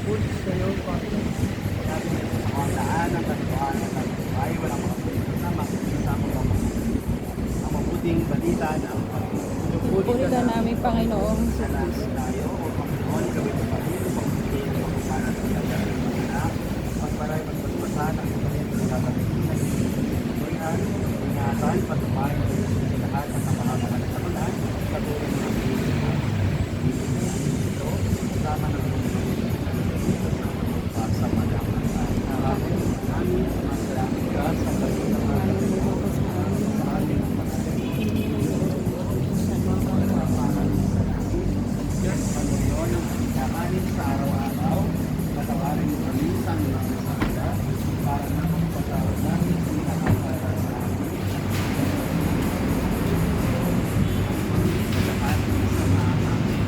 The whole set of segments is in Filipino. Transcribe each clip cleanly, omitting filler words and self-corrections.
bukod sa iyong pagkakas. Sabi niya sa mga daan ng katotohanan ng buhay, walang makapagod na makikisama ang mabuting balita na ang Pinupuri ka namin, Panginoong sa Jesus. tayo o Panginoon, gawin mo pa rin upang hindi ang pagpapanan ng kanyang mga anak, pagparay magpagpasan ang kapatid ng kapatid na hinihintay, ingatan, patuparin ng sa lahat ng kapahamakan sa kalan, patuloy ng pagkakas. Ito, kasama ng sa malaman namin masalamit ka sa pagkakas sa ating Panginoon ang pagkakanin sa araw-araw, patawarin mo kami sa mga masakita para na magpatawad namin sa mga nakakara sa amin. Sa lahat ng samahan namin.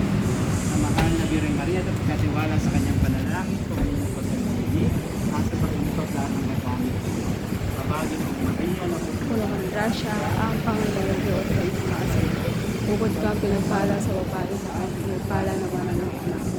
Sa mahal na Bireng Maria at pagkatiwala sa kanyang panalangin, tumayin mo pagkakalili, at sa pag-umpag lahat ng nagamit ko. Babagin mo Maria na po. Walang grasya ang Panginoon Diyos ay sumasin. Bukod ka pinagpala sa babae sa ating pinagpala naman ang anak.